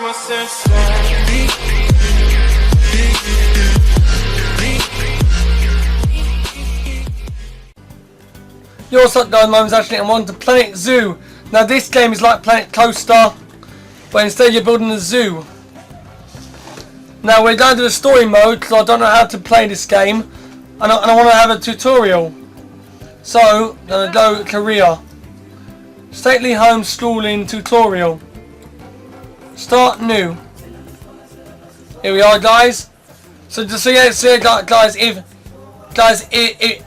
Yo, what's up guys, my name's Ashley and I'm on to Planet Zoo. Now this game is like Planet Coaster, but instead you're building a zoo. Now we're going to the story mode because I don't know how to play this game, and I want to have a tutorial. So, I'm going to go career. Stately homeschooling tutorial. Start new. Here we are guys. So just so you see guys, if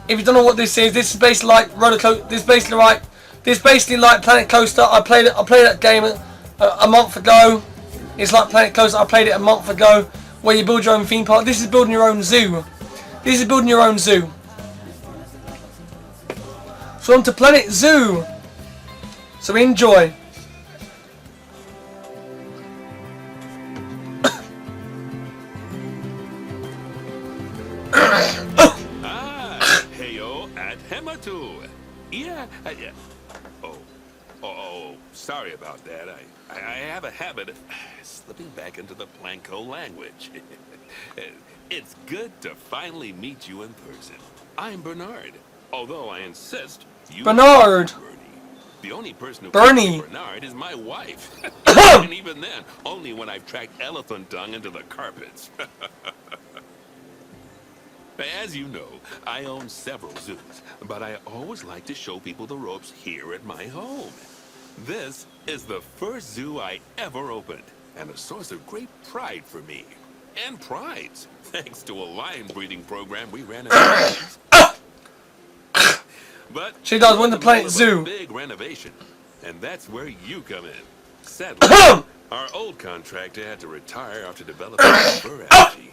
you don't know what this is basically like roller coaster. This basically like Planet Coaster. I played that game a month ago. It's like Planet Coaster. I played it a month ago, where you build your own theme park. This is building your own zoo. This is building your own zoo. So on to Planet Zoo. So enjoy. Yeah. Oh, sorry about that. I have a habit of slipping back into the Planko language. It's good to finally meet you in person. I'm Bernard, although I insist you Bernard. Bernie. The only person who Bernie. Bernard is my wife. And even then, only when I've tracked elephant dung into the carpets. As you know, I own several zoos, but I always like to show people the ropes here at my home. This is the first zoo I ever opened, and a source of great pride for me. And prides, thanks to a lion breeding program we ran in the But she does win the Planet Zoo. Big renovation, and that's where you come in. Sadly, our old contractor had to retire after developing a fur allergy.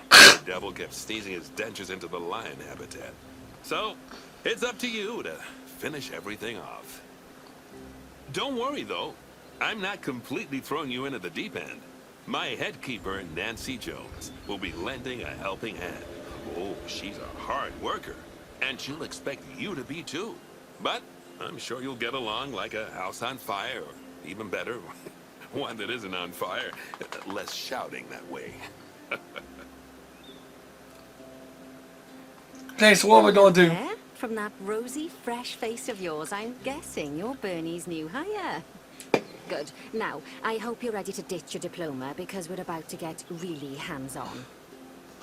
The devil kept sneezing his dentures into the lion habitat. So, it's up to you to finish everything off. Don't worry, though. I'm not completely throwing you into the deep end. My head keeper, Nancy Jones, will be lending a helping hand. Oh, she's a hard worker, and she'll expect you to be, too. But I'm sure you'll get along like a house on fire, or even better, one that isn't on fire. Less shouting that way. Okay, so what are we gonna do? From that rosy, fresh face of yours, I'm guessing you're Bernie's new hire. Good. Now, I hope you're ready to ditch your diploma, because we're about to get really hands-on.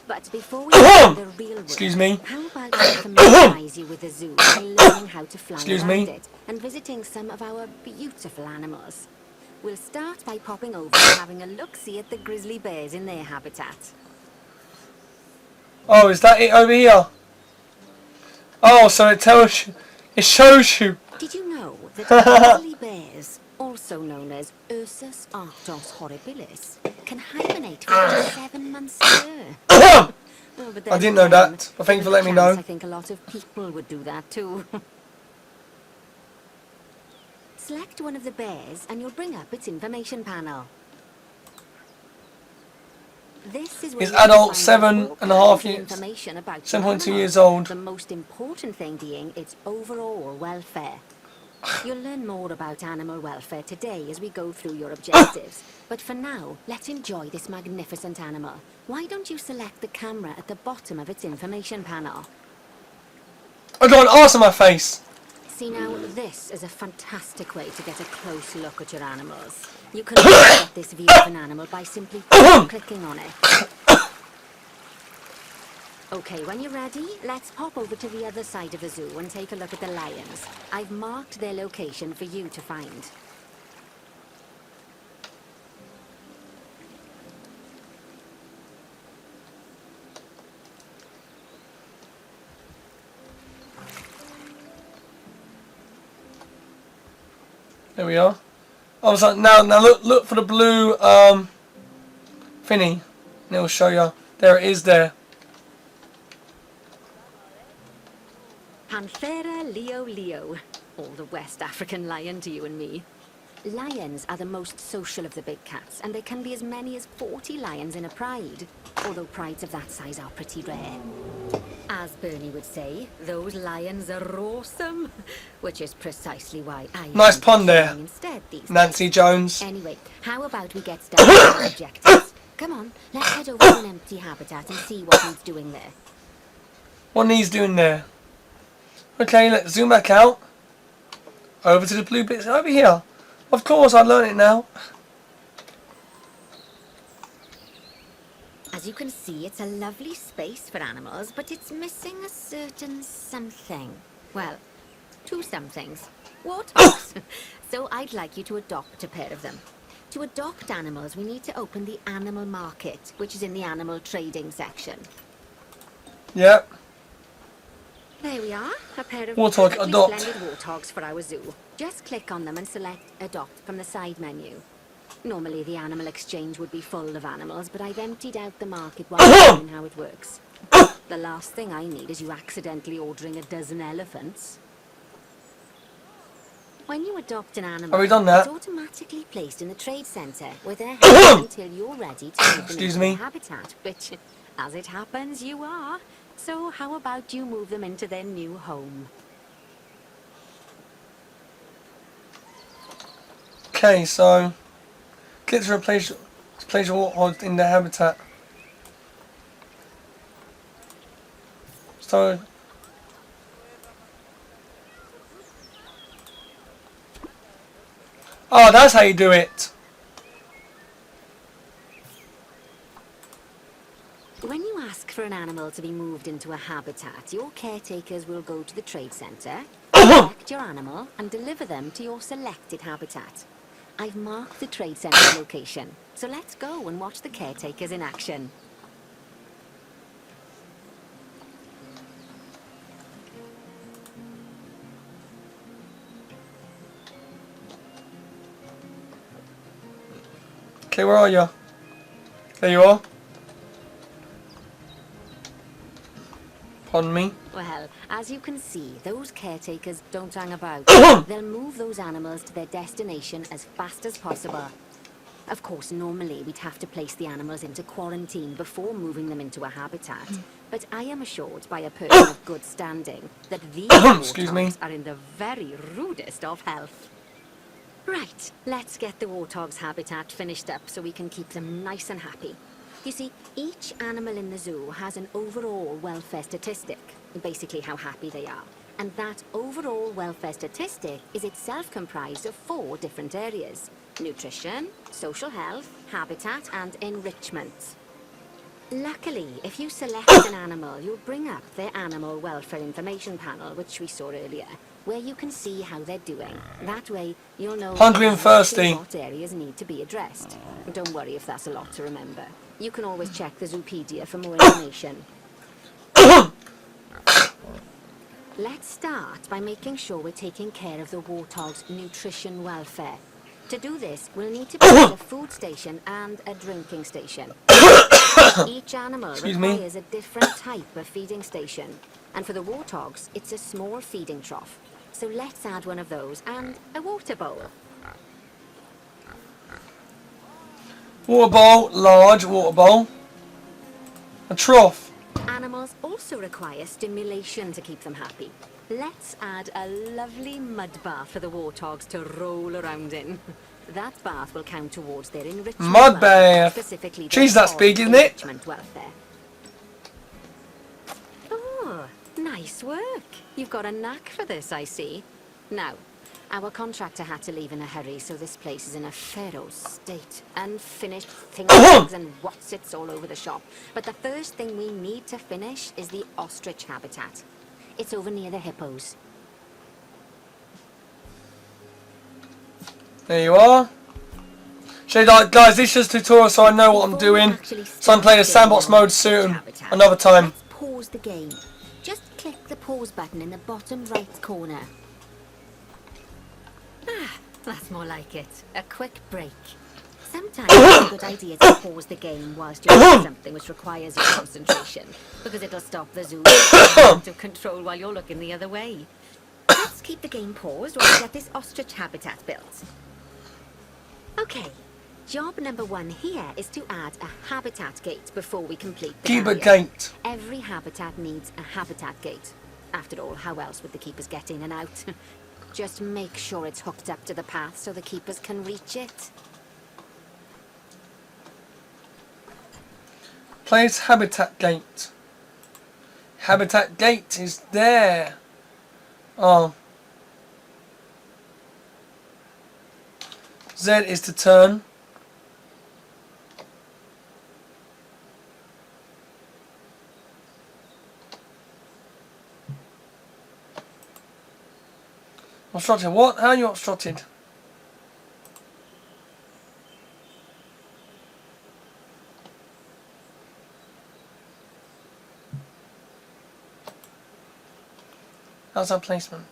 But before we get to the real work, excuse me. How about I familiarize you with the zoo by learning how to fly around it and visiting some of our beautiful animals? We'll start by popping over and having a look-see at the grizzly bears in their habitat. Oh, is that it over here? Oh, so it tells you, it shows you. Did you know that grizzly bears, also known as Ursus arctos horribilis, can hibernate for up to 7 months a year? Well, I didn't know that, but thank you for letting me know. I think a lot of people would do that too. Select one of the bears and you'll bring up its information panel. This is He's adult, 7.5 years, 7.2 years old. The most important thing being its overall welfare. You'll learn more about animal welfare today as we go through your objectives. But for now, let's enjoy this magnificent animal. Why don't you select the camera at the bottom of its information panel? I got an arse on my face. See now, this is a fantastic way to get a close look at your animals. You can get this view of an animal by simply clicking on it. Okay, when you're ready, let's pop over to the other side of the zoo and take a look at the lions. I've marked their location for you to find. There we are. Oh, so now look for the blue thingy, and it'll show you. There it is there. Panthera leo leo, or the West African lion to you and me. lions are the most social of the big cats, and there can be as many as 40 lions in a pride, although prides of that size are pretty rare. As Bernie would say, those lions are awesome, which is precisely why I Nice pun there, instead these Nancy days. Jones. Anyway, how about we get started with our objectives? Come on, let's head over to an empty habitat and see what he's doing there. What he's doing there? Okay, let's zoom back out. Over to the blue bits over here. Of course, I learned it now. As you can see, it's a lovely space for animals, but it's missing a certain something. Well, two somethings. Warthogs. So I'd like you to adopt a pair of them. To adopt animals, we need to open the animal market, which is in the animal trading section. Yep. There we are, a pair of Warthog, perfectly adopt. splendid warthogs for our zoo. Just click on them and select Adopt from the side menu. Normally the animal exchange would be full of animals, but I've emptied out the market while showing how it works. The last thing I need is you accidentally ordering a dozen elephants. When you adopt an animal, Have we done that? it's automatically placed in the trade centre, where they're held until you're ready to move them Excuse into me. their habitat, which, as it happens, you are. So how about you move them into their new home? Okay, so click to place your warthog in their habitat. So oh, that's how you do it. When you ask for an animal to be moved into a habitat, your caretakers will go to the trade centre, select your animal and deliver them to your selected habitat. I've marked the trade centre location, so let's go and watch the caretakers in action. Okay, where are you? There you are. Pardon me. Well, as you can see, those caretakers don't hang about. They'll move those animals to their destination as fast as possible. Of course, normally we'd have to place the animals into quarantine before moving them into a habitat. But I am assured by a person of good standing that these Excuse me. warthogs are in the very rudest of health. Right, let's get the warthog's habitat finished up so we can keep them nice and happy. You see, each animal in the zoo has an overall welfare statistic, basically how happy they are. And that overall welfare statistic is itself comprised of 4 different areas: nutrition, social health, habitat, and enrichment. Luckily, if you select an animal, you'll bring up their animal welfare information panel, which we saw earlier, where you can see how they're doing. That way, you'll know Hungry and exactly thirsty. what areas need to be addressed. Don't worry if that's a lot to remember. You can always check the Zoopedia for more information. Let's start by making sure we're taking care of the warthog's nutrition welfare. To do this, we'll need to build a food station and a drinking station. Each animal Excuse me? requires a different type of feeding station. And for the warthogs, it's a small feeding trough. So let's add one of those and a water bowl. Water bowl, large water bowl. A trough. Animals also require stimulation to keep them happy. Let's add a lovely mud bath for the warthogs to roll around in. That bath will count towards their enrichment Mud welfare, bath. specifically Jeez, their that's big, isn't it? enrichment welfare. Oh, nice work. You've got a knack for this, I see. Now, our contractor had to leave in a hurry, so this place is in a feral state. Unfinished things and what's-its all over the shop. But the first thing we need to finish is the ostrich habitat. It's over near the hippos. There you are. So guys, this is a tutorial so I know what I'm Before we doing. actually So I'm playing a start sandbox building mode the soon. habitat, Another time. Let's pause the game. Just click the pause button in the bottom right corner. Ah, that's more like it. A quick break. Sometimes it's a good idea to pause the game whilst you're doing something which requires your concentration, because it'll stop the zoo out of control while you're looking the other way. Let's keep the game paused while we get this ostrich habitat built. Okay. Job number 1 here is to add a habitat gate before we complete the Keep a barrier. gate. Every habitat needs a habitat gate. After all, how else would the keepers get in and out? Just make sure it's hooked up to the path so the keepers can reach it. Place habitat gate. Habitat gate is there. Oh. Z is to turn. Obstructed. What? How are you obstructed? How's that placement?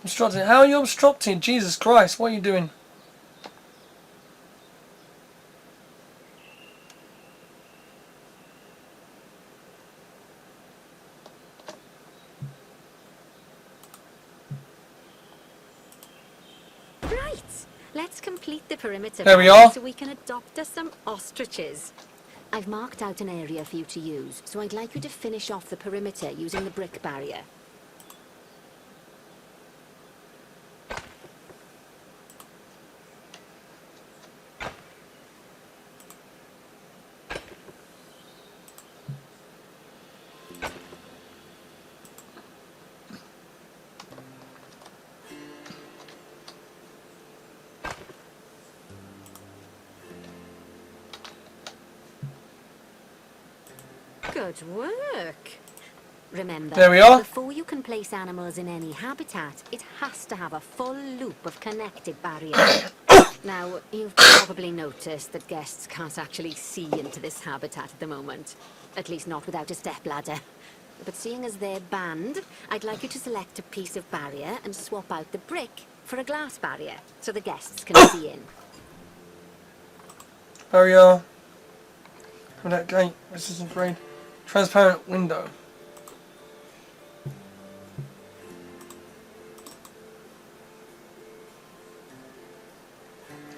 Obstructed. How are you obstructed? Jesus Christ, what are you doing? Right. Let's complete the perimeter There we barrier are. so we can adopt us some ostriches. I've marked out an area for you to use, so I'd like you to finish off the perimeter using the brick barrier. Good work. Remember, There we are. before you can place animals in any habitat, it has to have a full loop of connected barriers. Now, you've probably noticed that guests can't actually see into this habitat at the moment. At least not without a stepladder. But seeing as they're banned, I'd like you to select a piece of barrier and swap out the brick for a glass barrier, so the guests can see in. Barrier. Habitat gate. Resistance grade. Transparent window.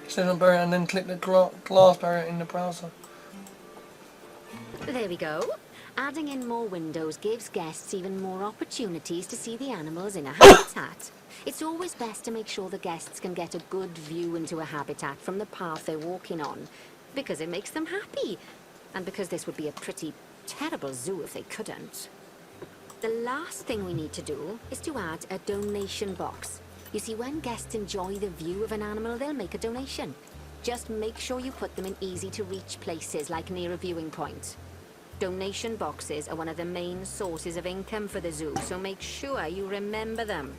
Set on barrier and then click the glass barrier in the browser. There we go. Adding in more windows gives guests even more opportunities to see the animals in a habitat. It's always best to make sure the guests can get a good view into a habitat from the path they're walking on, because it makes them happy, and because this would be a pretty terrible zoo if they couldn't. The last thing we need to do is to add a donation box. You see, when guests enjoy the view of an animal, they'll make a donation. Just make sure you put them in easy-to-reach places, like near a viewing point. Donation boxes are one of the main sources of income for the zoo, so make sure you remember them.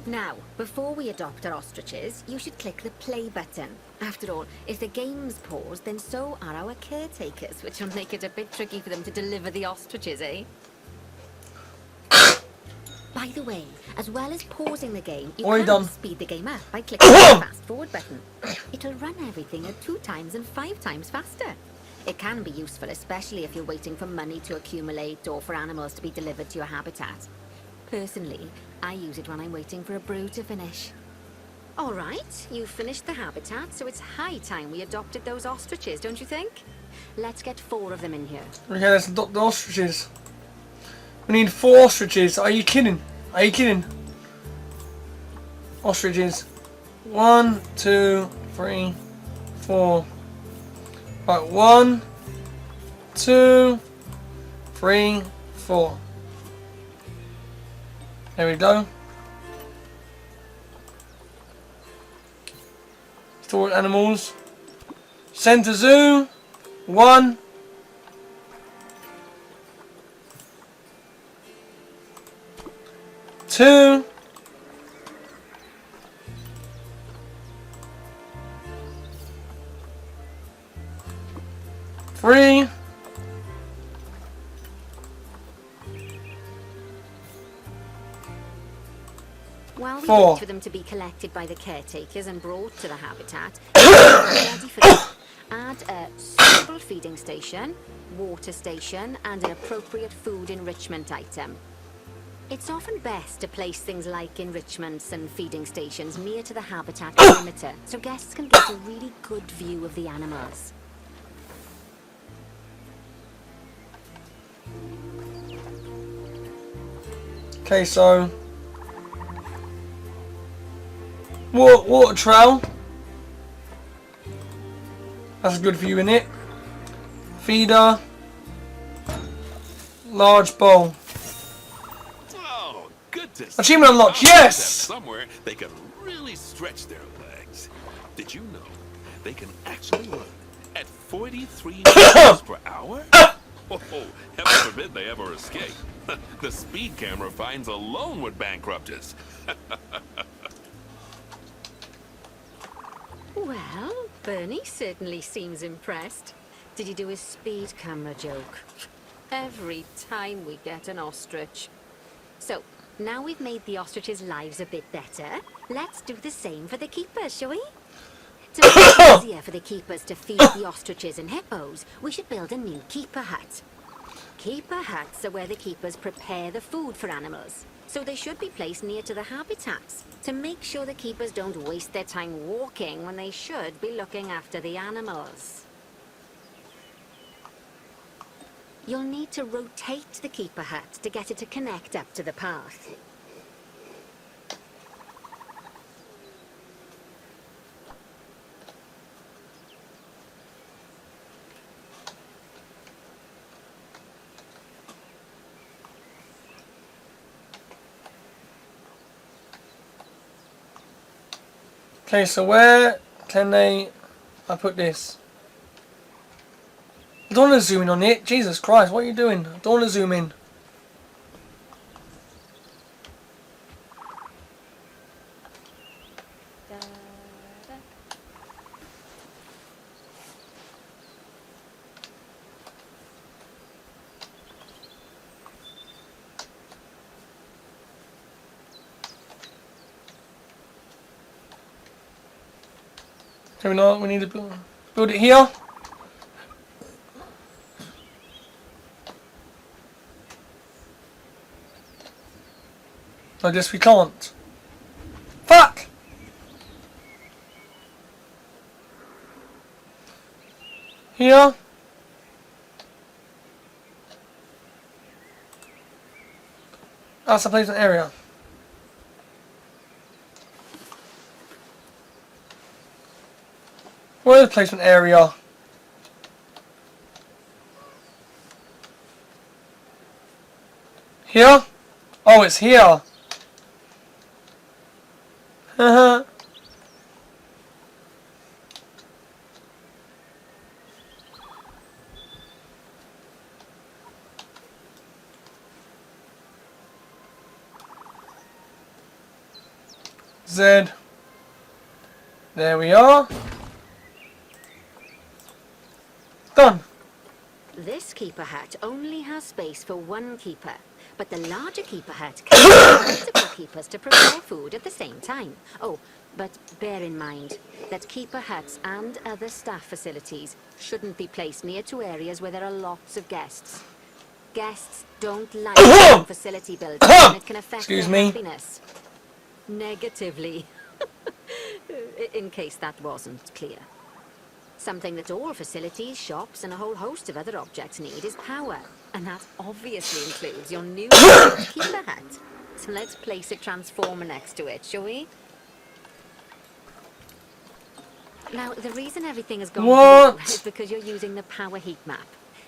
Now, before we adopt our ostriches, you should click the play button. After all, if the game's paused, then so are our caretakers, which will make it a bit tricky for them to deliver the ostriches, eh? By the way, as well as pausing the game, you can speed the game up by clicking the fast forward button. It'll run everything at 2 times and 5 times faster. It can be useful, especially if you're waiting for money to accumulate or for animals to be delivered to your habitat. Personally, I use it when I'm waiting for a brew to finish. Alright, you've finished the habitat, so it's high time we adopted those ostriches, don't you think? Let's get 4 of them in here. Okay, let's adopt the ostriches. We need 4 ostriches. Are you kidding? Are you kidding? Ostriches. 1, 2, 3, 4. Right, 1, 2, 3, 4. There we go. Stored animals. Send to zoo. 1. 2. 3. 4. Wait for them to be collected by the caretakers and brought to the habitat, ready for them. Add a suitable feeding station, water station, and an appropriate food enrichment item. It's often best to place things like enrichments and feeding stations near to the habitat perimeter, so guests can get a really good view of the animals. Okay, so water trail. That's good for you, isn't it? Feeder. Large bowl. Oh, good to Achievement see. unlocked, Our yes! kids have somewhere they can really stretch their legs. Did you know they can actually run at 43 miles per hour? Oh, heaven forbid they ever escape. The speed camera fines alone would bankrupt us. Well, Bernie certainly seems impressed. Did you do his speed camera joke? Every time we get an ostrich. So, now we've made the ostriches' lives a bit better, let's do the same for the keepers, shall we? To make it easier for the keepers to feed the ostriches and hippos, we should build a new keeper hut. Keeper huts are where the keepers prepare the food for animals, so they should be placed near to the habitats to make sure the keepers don't waste their time walking when they should be looking after the animals. You'll need to rotate the keeper hut to get it to connect up to the path. Okay, so where can I put this? I don't want to zoom in on it. Jesus Christ, what are you doing? I don't want to zoom in. Okay, we need to build it here. I guess we can't. Fuck! Here. That's the placement area. Where is the placement area? Here? Oh, it's here. Haha. Z. There we are. Done. This keeper hut only has space for one keeper, but the larger keeper hut can allow multiple keepers to prepare food at the same time. Oh, but bear in mind that keeper huts and other staff facilities shouldn't be placed near to areas where there are lots of guests. Guests don't like facility building, and it can affect their happiness negatively. In case that wasn't clear. Something that all facilities, shops, and a whole host of other objects need is power. And that obviously includes your new keeper hut. So let's place a transformer next to it, shall we? Now, the reason everything has gone blue is because you're using the power heat map.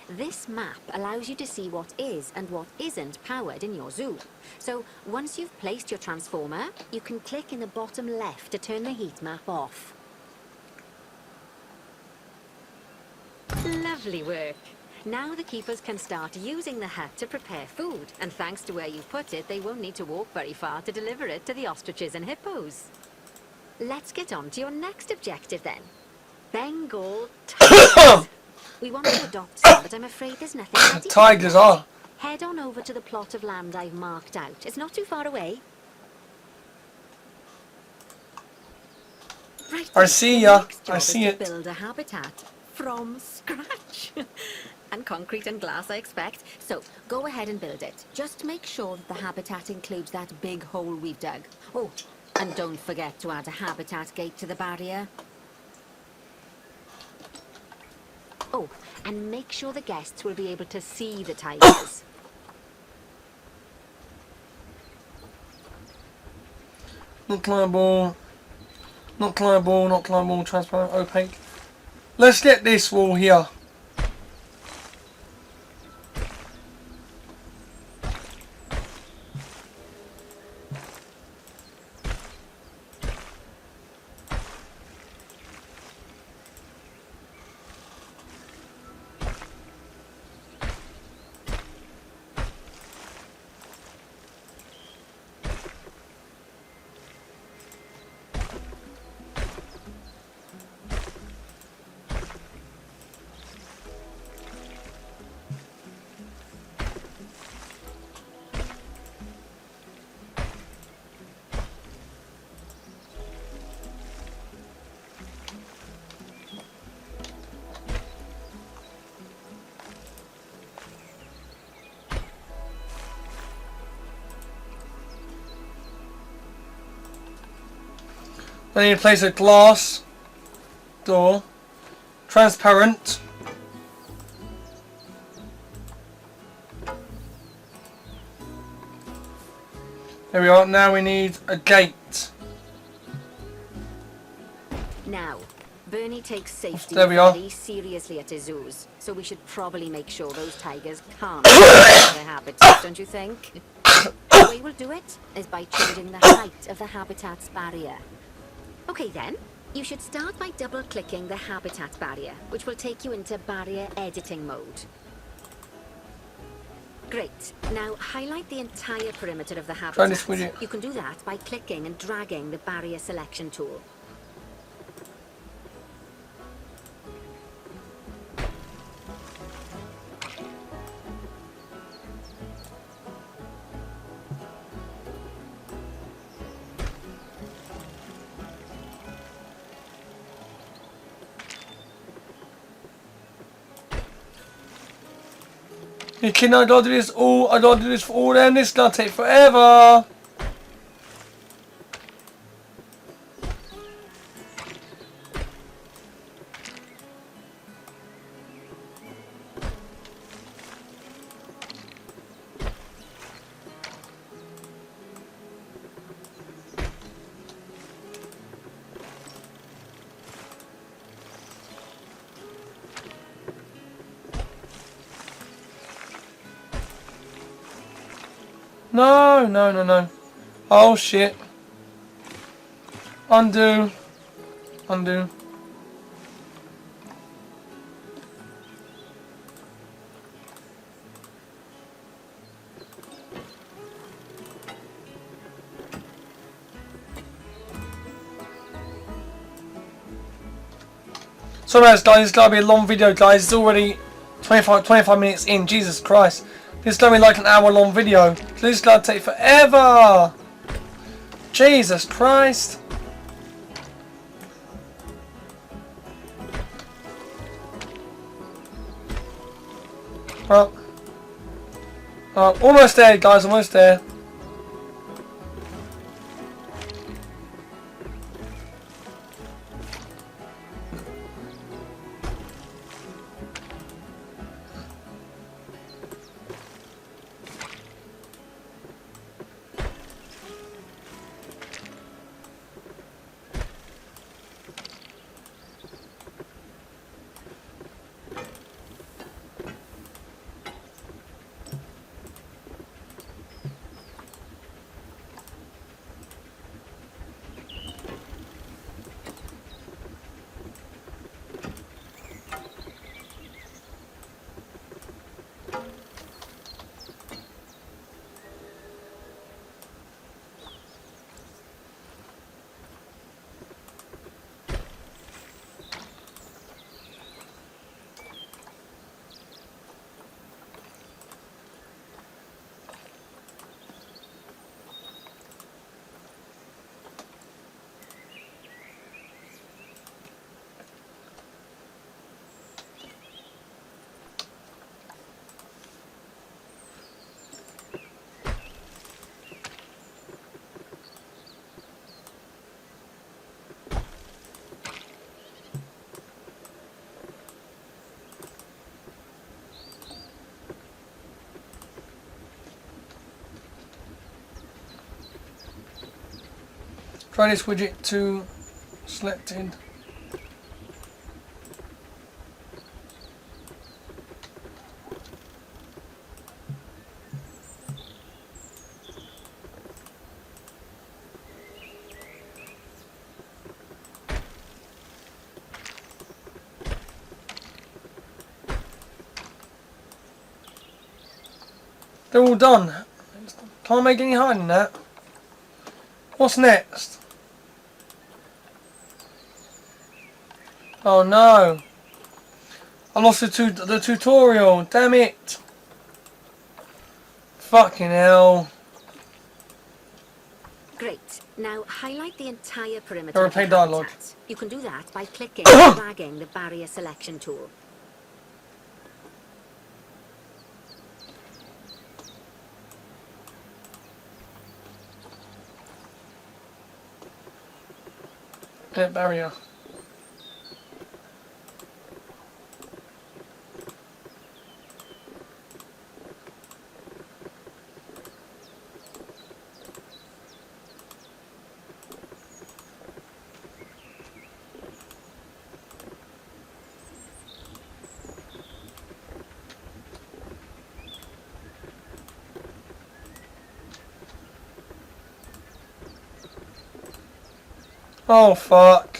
This map allows you to see what is and what isn't powered in your zoo. So, once you've placed your transformer, you can click in the bottom left to turn the heat map off. Lovely work. Now the keepers can start using the hut to prepare food, and thanks to where you've put it, they won't need to walk very far to deliver it to the ostriches and hippos. Let's get on to your next objective then. Bengal tigers. We want to adopt some, but I'm afraid there's nothing ready. Tigers are. Head on over to the plot of land I've marked out. It's not too far away. Right. I see ya. I see it. Build a habitat from scratch. And concrete and glass, I expect. So, go ahead and build it. Just make sure that the habitat includes that big hole we've dug. Oh, and don't forget to add a habitat gate to the barrier. Oh, and make sure the guests will be able to see the tigers. Not climbable. Not climbable, not climbable, transparent, opaque. Let's get this wall here. I need to place a glass door, transparent. There we are. Now we need a gate. Now, Bernie takes safety There we are. very seriously at his zoos, so we should probably make sure those tigers can't leave their habitat, don't you think? The way we'll do it is by changing the height of the habitat's barrier. Okay then, you should start by double-clicking the habitat barrier, which will take you into barrier editing mode. Great. Now highlight the entire perimeter of the Try this habitat. widget. You can do that by clicking and dragging the barrier selection tool. You kidding? I gotta do this all. I gotta do this for all them. This is gonna take forever. No, no, no, no. Oh shit. Undo. Undo. Sorry guys, it's gotta be a long video guys. It's already 25 minutes in. Jesus Christ. This is going to be like an hour-long video. This is going to take forever. Jesus Christ. Well, almost there, guys. Almost there. Try this widget to selected. They're all done. Can't make any higher than that. What's next? Oh no. I lost the tutorial. Damn it. Fucking hell. Great. Now highlight the entire perimeter There of the replay dialogue. habitat. You can do that by clicking and dragging the barrier selection tool. That barrier. Oh fuck.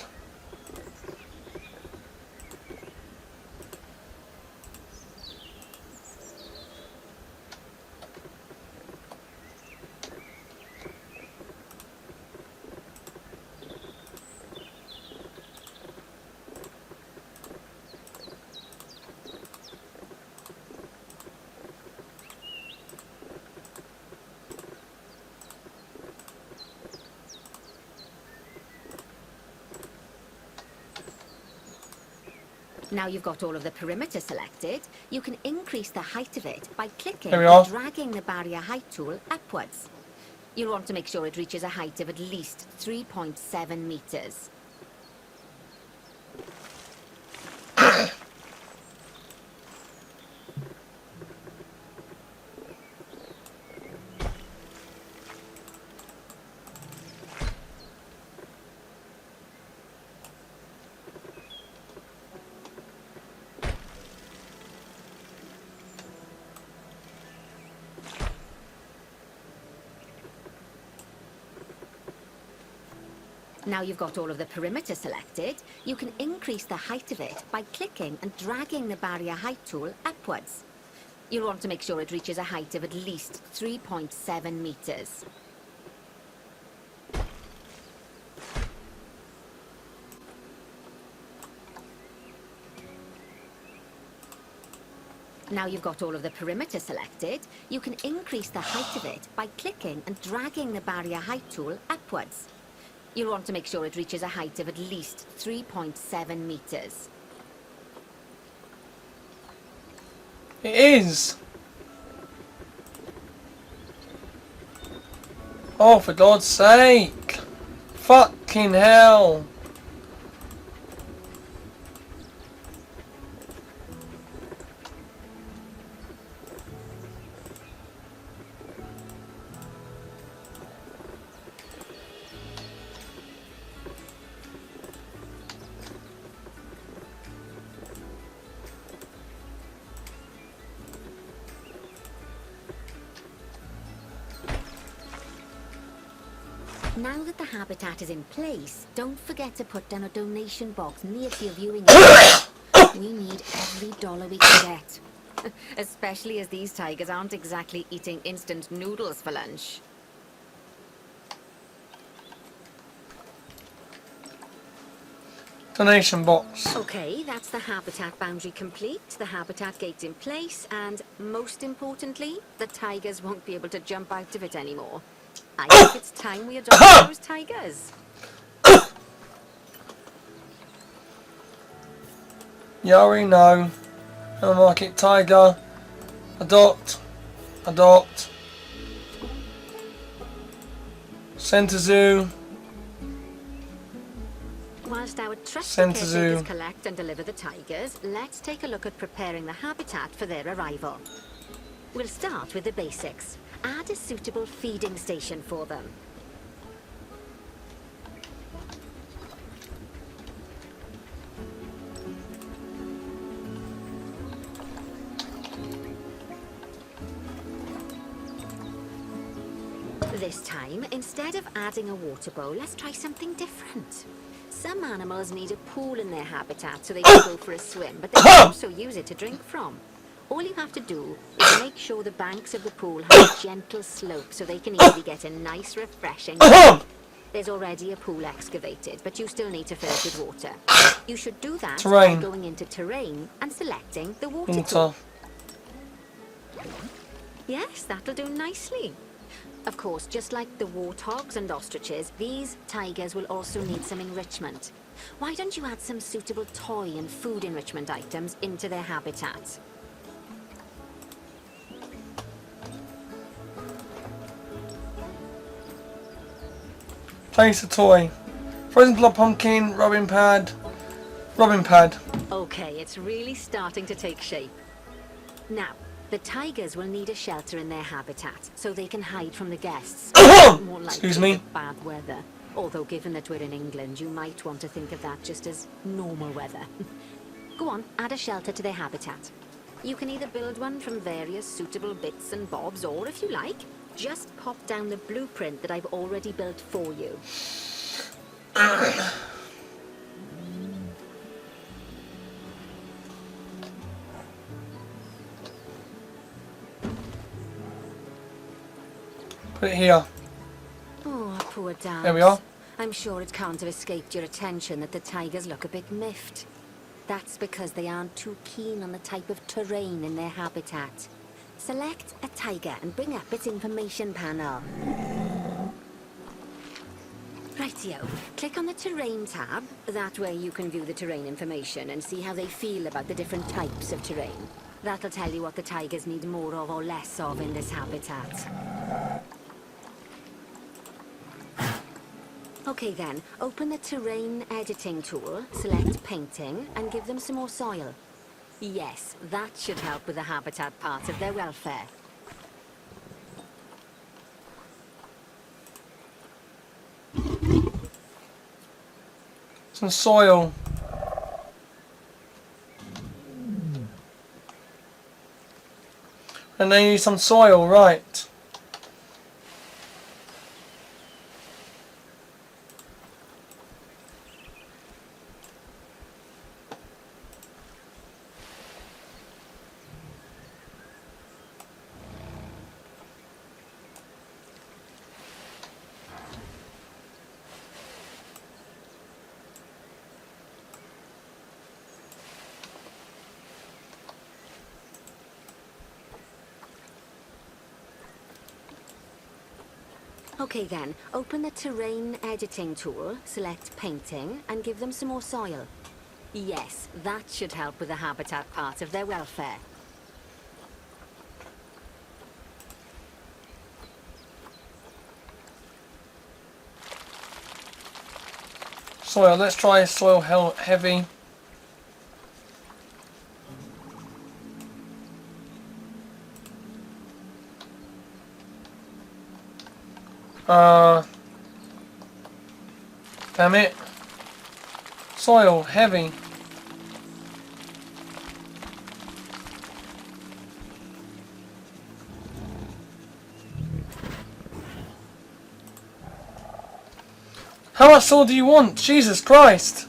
Now you've got all of the perimeter selected, you can increase the height of it by clicking There we are. and dragging the barrier height tool upwards. You'll want to make sure it reaches a height of at least 3.7 meters. Now you've got all of the perimeter selected, you can increase the height of it by clicking and dragging the barrier height tool upwards. You'll want to make sure it reaches a height of at least 3.7 meters. Now you've got all of the perimeter selected, you can increase the height of it by clicking and dragging the barrier height tool upwards. You'll want to make sure it reaches a height of at least 3.7 meters. It is. Oh, for God's sake. Fucking hell. Now that the habitat is in place, don't forget to put down a donation box near to your viewing area. We need every dollar we can get. Especially as these tigers aren't exactly eating instant noodles for lunch. Donation box. Okay, that's the habitat boundary complete, the habitat gate's in place, and most importantly, the tigers won't be able to jump out of it anymore. I think it's time we adopt those tigers. You already know. Market tiger. Adopt. Adopt. Center zoo. Whilst our trusted Centre zoo. caretakers collect and deliver the tigers, let's take a look at preparing the habitat for their arrival. We'll start with the basics. Add a suitable feeding station for them. This time, instead of adding a water bowl, let's try something different. Some animals need a pool in their habitat so they can go for a swim, but they can also use it to drink from. All you have to do is make sure the banks of the pool have a gentle slope so they can easily get a nice, refreshing drink. There's already a pool excavated, but you still need to fill it with water. You should do that by going into terrain and selecting the water tool. Yes, that'll do nicely. Of course, just like the warthogs and ostriches, these tigers will also need some enrichment. Why don't you add some suitable toy and food enrichment items into their habitat? Place a toy. Frozen blood pumpkin, rubbing pad. Okay, it's really starting to take shape. Now, the tigers will need a shelter in their habitat so they can hide from the guests. More likely Excuse me. bad weather. Although given that we're in England, you might want to think of that just as normal weather. Go on, add a shelter to their habitat. You can either build one from various suitable bits and bobs, or if you like, just pop down the blueprint that I've already built for you. Put it here. Oh, poor Dad. There we are. I'm sure it can't have escaped your attention that the tigers look a bit miffed. That's because they aren't too keen on the type of terrain in their habitat. Select a tiger and bring up its information panel. Rightio. Click on the terrain tab. That way you can view the terrain information and see how they feel about the different types of terrain. That'll tell you what the tigers need more of or less of in this habitat. Okay then, open the terrain editing tool, select painting, and give them some more soil. Yes, that should help with the habitat part of their welfare. Some soil. And they need some soil, right. Okay then, open the terrain editing tool, select painting, and give them some more soil. Yes, that should help with the habitat part of their welfare. Soil, let's try soil heavy. Damn it. Soil heavy. How much soil do you want? Jesus Christ.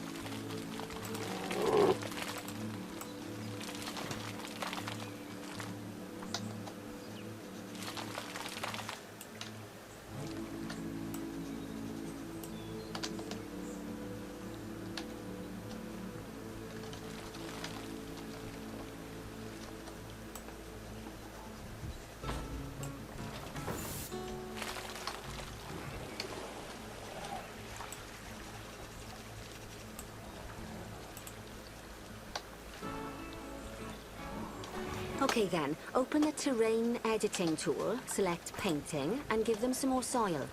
Okay then, open the terrain editing tool, select painting, and give them some more soil.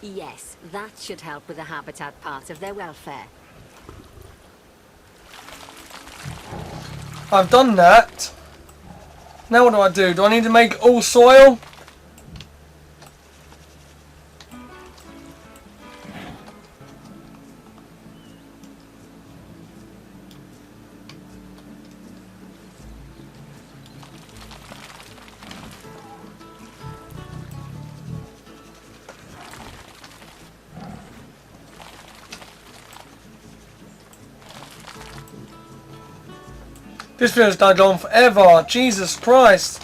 Yes, that should help with the habitat part of their welfare. I've done that. Now what do? Do I need to make all soil? This video's going on forever. Jesus Christ.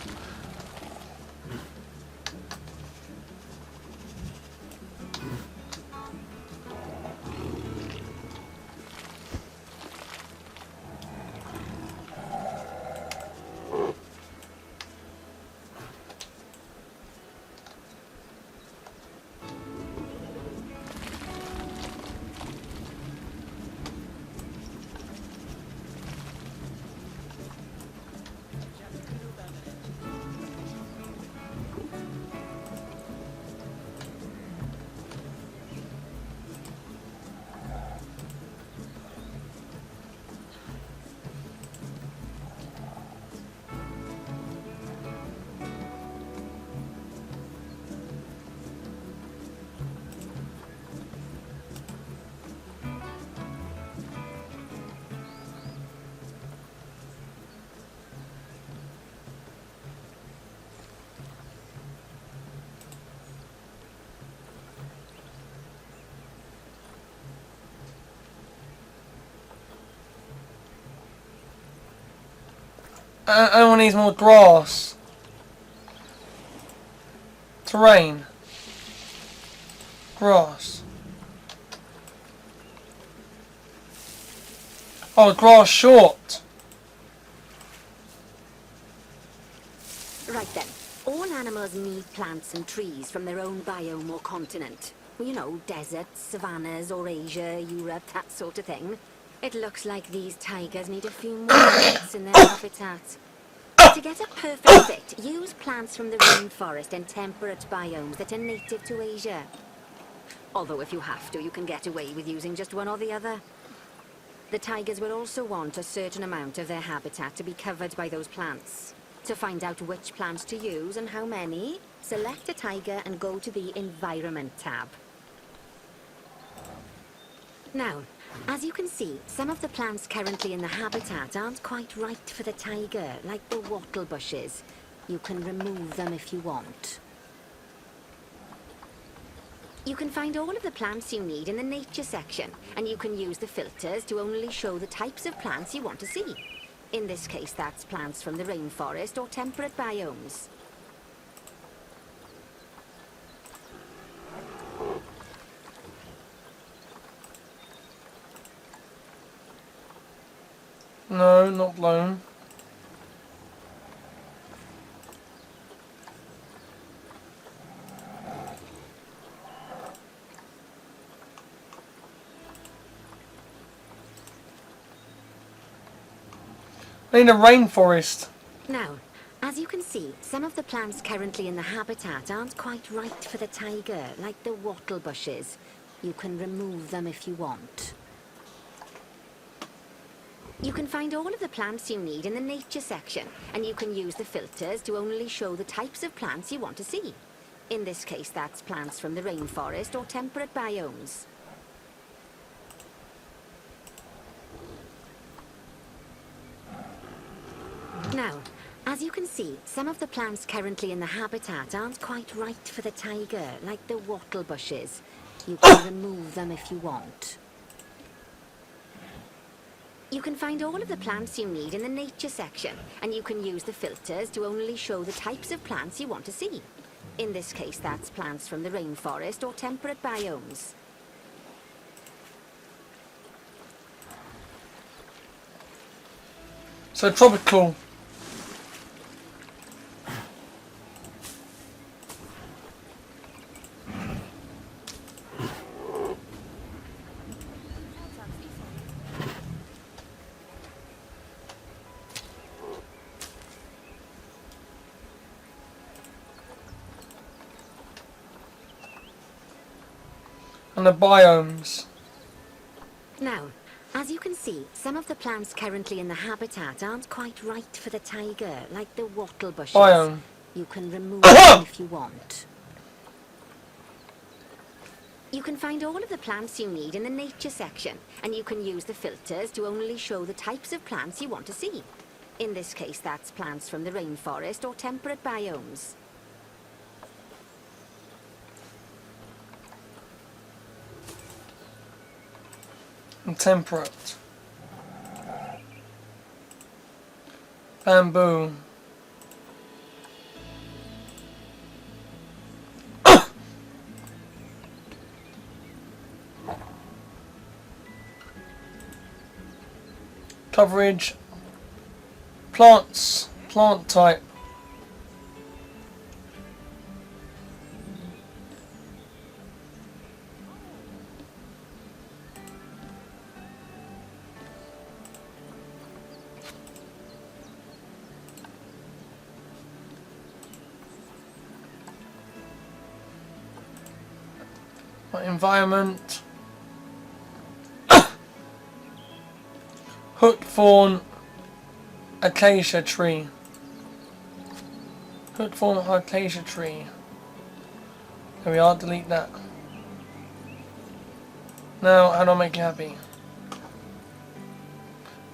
Anyone needs more grass. Terrain. Grass. Oh, grass short. Right then. All animals need plants and trees from their own biome or continent. You know, deserts, savannas, or Asia, Europe, that sort of thing. It looks like these tigers need a few more plants in their habitat. To get a perfect fit, use plants from the rainforest and temperate biomes that are native to Asia. Although if you have to, you can get away with using just one or the other. The tigers will also want a certain amount of their habitat to be covered by those plants. To find out which plants to use and how many, select a tiger and go to the Environment tab. Now, as you can see, some of the plants currently in the habitat aren't quite right for the tiger, like the wattle bushes. You can remove them if you want. You can find all of the plants you need in the nature section, and you can use the filters to only show the types of plants you want to see. In this case, that's plants from the rainforest or temperate biomes. No, not blown. I need a rainforest. Now, as you can see, some of the plants currently in the habitat aren't quite right for the tiger, like the wattle bushes. You can remove them if you want. You can find all of the plants you need in the nature section, and you can use the filters to only show the types of plants you want to see. In this case, that's plants from the rainforest or temperate biomes. Now, as you can see, some of the plants currently in the habitat aren't quite right for the tiger, like the wattle bushes. You can remove them if you want. You can find all of the plants you need in the nature section, and you can use the filters to only show the types of plants you want to see. In this case, that's plants from the rainforest or temperate biomes. So tropical. And the biomes. Now, as you can see, some of the plants currently in the habitat aren't quite right for the tiger, like the wattle bushes. Biome. You can remove them if you want. You can find all of the plants you need in the nature section, and you can use the filters to only show the types of plants you want to see. In this case, that's plants from the rainforest or temperate biomes. And temperate. Bamboo. Coverage. Plants. Plant type. Environment. Hook thorn acacia tree. Hook thorn acacia tree. There we are, delete that. Now, how do I make you happy?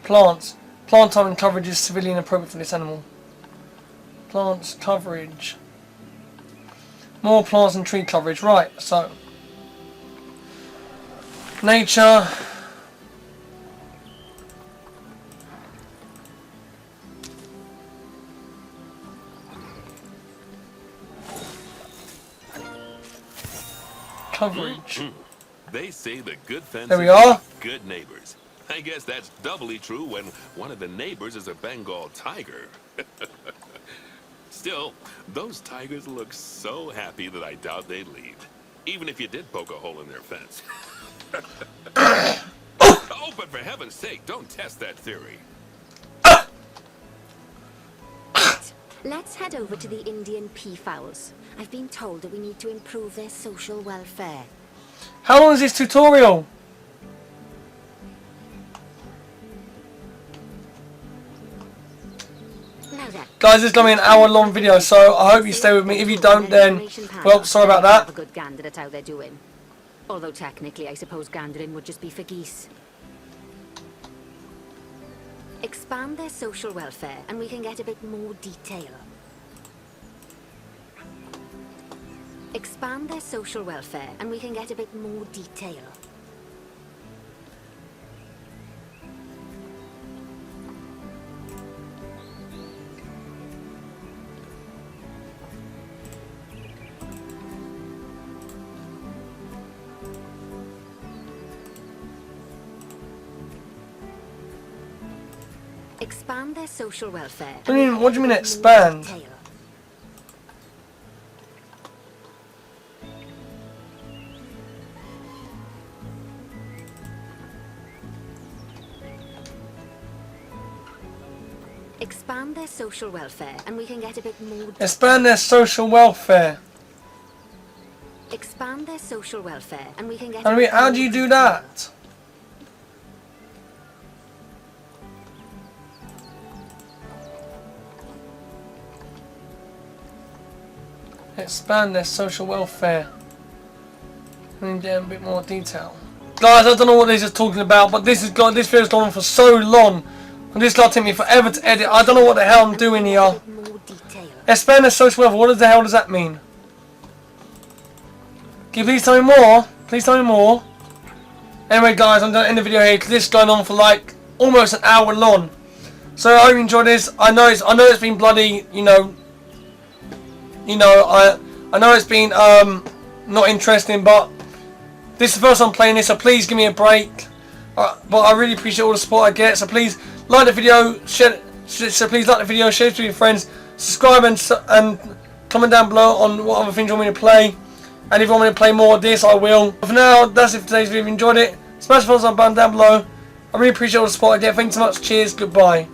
Plants. Plant type and coverage is severely inappropriate for this animal. Plants coverage. More plants and tree coverage. Right, so. Nature. Coverage. They say the good fences There we are. make good neighbors. I guess that's doubly true when one of the neighbors is a Bengal tiger. Still, those tigers look so happy that I doubt they'd leave. Even if you did poke a hole in their fence. Oh, but for heaven's sake, don't test that theory. Let's head over to the Indian peafowls. I've been told that we need to improve their social welfare. How long is this tutorial? Now then, Guys, this is going to be an hour-long video, so I hope you stay with me. If you don't, then, well, sorry about have a that. good gander at how they're doing. Although technically, I suppose gandering would just be for geese. Expand their social welfare, and we can get a bit more detail. Expand their social welfare, and we can get a bit more detail. Expand their social welfare. What do you mean expand? Expand their social welfare, and we can get a bit more. Expand their social welfare. Expand their social welfare, and we can get. I mean, how do you do that? Expand their social welfare. We need a bit more detail. Guys, I don't know what this is talking about, but this video's gone on for so long. And this is going to take me forever to edit. I don't know what the hell I'm doing here. Expand their social welfare. What the hell does that mean? Can you please tell me more? Please tell me more. Anyway, guys, I'm going to end the video here because this is going on for like almost an hour long. So I hope you enjoyed this. I know it's been bloody, I know it's been not interesting, but this is the first time I'm playing this, so please give me a break. But I really appreciate all the support I get. So please like the video, share. So please like the video, share it with your friends, subscribe and comment down below on what other things you want me to play. And if you want me to play more of this, I will. But for now, that's it for today's video. If you enjoyed it, smash the thumbs up button down below. I really appreciate all the support I get. Thanks so much. Cheers. Goodbye.